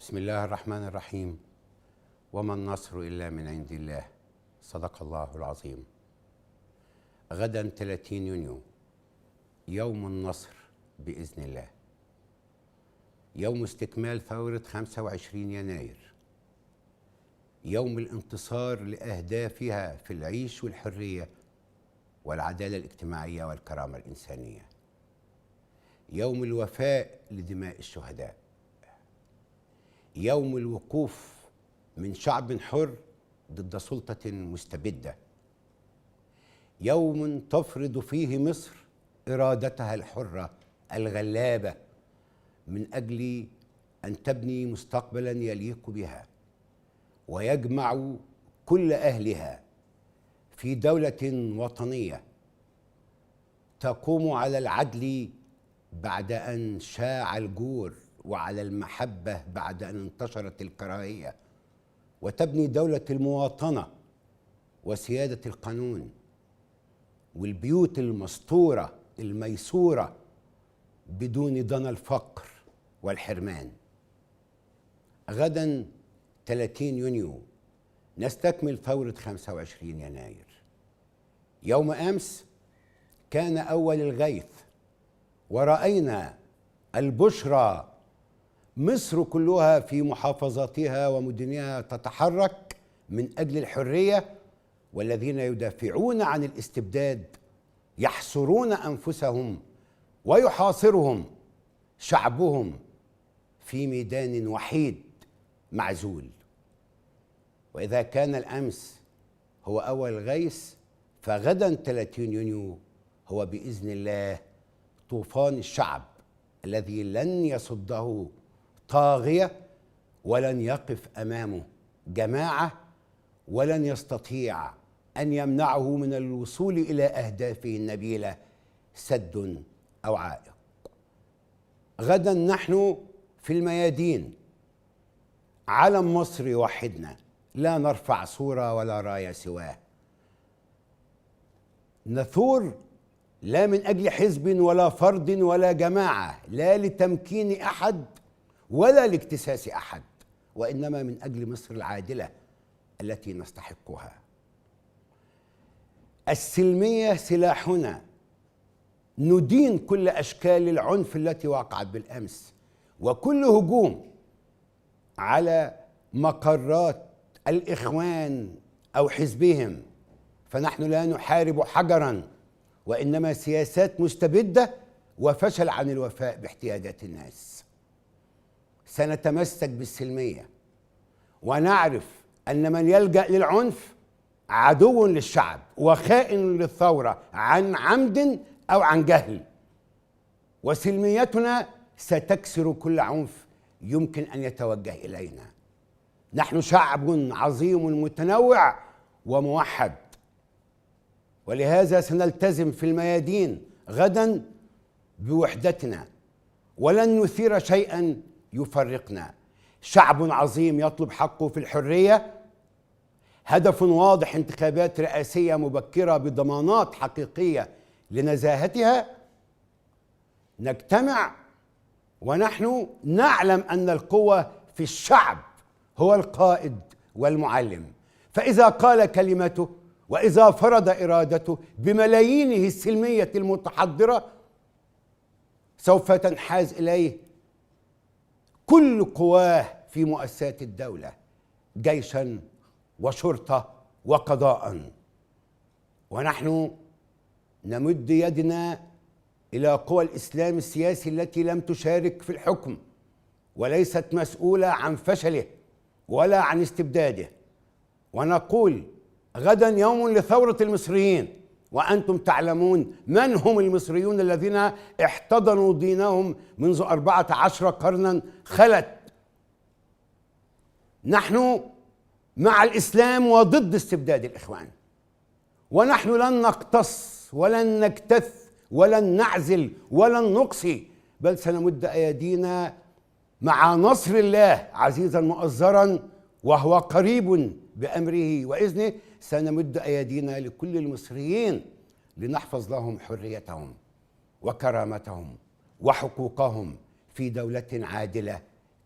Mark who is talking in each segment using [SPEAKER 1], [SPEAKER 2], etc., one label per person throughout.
[SPEAKER 1] بسم الله الرحمن الرحيم. وما النصر إلا من عند الله، صدق الله العظيم. غدا 30 يونيو يوم النصر بإذن الله، يوم استكمال ثورة 25 يناير، يوم الانتصار لأهدافها في العيش والحرية والعدالة الاجتماعية والكرامة الإنسانية، يوم الوفاء لدماء الشهداء، يوم الوقوف من شعب حر ضد سلطة مستبدة، يوم تفرض فيه مصر إرادتها الحرة الغلابة من أجل أن تبني مستقبلا يليق بها ويجمع كل أهلها في دولة وطنية تقوم على العدل بعد أن شاع الجور، وعلى المحبة بعد أن انتشرت الكراهية، وتبني دولة المواطنة وسيادة القانون والبيوت المستورة الميسورة بدون ضنا الفقر والحرمان. غدا 30 يونيو نستكمل ثورة 25 يناير. يوم أمس كان أول الغيث ورأينا البشرى، مصر كلها في محافظاتها ومدنها تتحرك من أجل الحرية، والذين يدافعون عن الاستبداد يحصرون أنفسهم ويحاصرهم شعبهم في ميدان وحيد معزول. وإذا كان الأمس هو أول غيث، فغدا 30 يونيو هو بإذن الله طوفان الشعب الذي لن يصده طاغية ولن يقف أمامه جماعة، ولن يستطيع أن يمنعه من الوصول إلى أهدافه النبيلة سد أو عائق. غدا نحن في الميادين، علم مصر يوحدنا، لا نرفع صورة ولا راية سواه، نثور لا من أجل حزب ولا فرد ولا جماعة، لا لتمكين أحد ولا لاكتساس أحد، وإنما من أجل مصر العادلة التي نستحقها. السلمية سلاحنا، ندين كل أشكال العنف التي وقعت بالأمس، وكل هجوم على مقرات الإخوان أو حزبهم، فنحن لا نحارب حجراً، وإنما سياسات مستبدة وفشل عن الوفاء باحتياجات الناس. سنتمسك بالسلمية ونعرف أن من يلجأ للعنف عدو للشعب وخائن للثورة عن عمد أو عن جهل، وسلميتنا ستكسر كل عنف يمكن أن يتوجه إلينا. نحن شعب عظيم متنوع وموحد، ولهذا سنلتزم في الميادين غدا بوحدتنا ولن نثير شيئا يفرقنا. شعب عظيم يطلب حقه في الحرية، هدف واضح انتخابات رئاسية مبكرة بضمانات حقيقية لنزاهتها. نجتمع ونحن نعلم أن القوة في الشعب، هو القائد والمعلم، فإذا قال كلمته وإذا فرض إرادته بملايينه السلمية المتحضرة سوف تنحاز إليه كل قواه في مؤسسات الدولة، جيشا وشرطة وقضاء. ونحن نمد يدنا إلى قوى الإسلام السياسي التي لم تشارك في الحكم وليست مسؤولة عن فشله ولا عن استبداده، ونقول غدا يوم لثورة المصريين، وأنتم تعلمون من هم المصريون الذين احتضنوا دينهم منذ 14 قرنا خلت. نحن مع الإسلام وضد استبداد الإخوان، ونحن لن نقتص ولن نكتث ولن نعزل ولن نقصي، بل سنمد أيدينا مع نصر الله عزيزا مؤزرا وهو قريب بأمره وإذنه. سنمد أيدينا لكل المصريين لنحفظ لهم حريتهم وكرامتهم وحقوقهم في دولة عادلة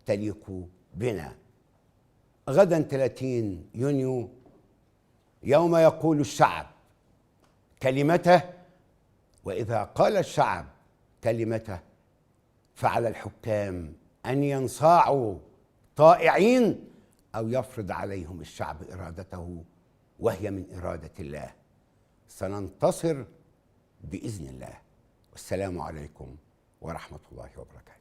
[SPEAKER 1] تليق بنا. غدا 30 يونيو يوم يقول الشعب كلمته، وإذا قال الشعب كلمته فعلى الحكام أن ينصاعوا طائعين أو يفرض عليهم الشعب إرادته، وهي من إرادة الله. سننتصر بإذن الله. والسلام عليكم ورحمة الله وبركاته.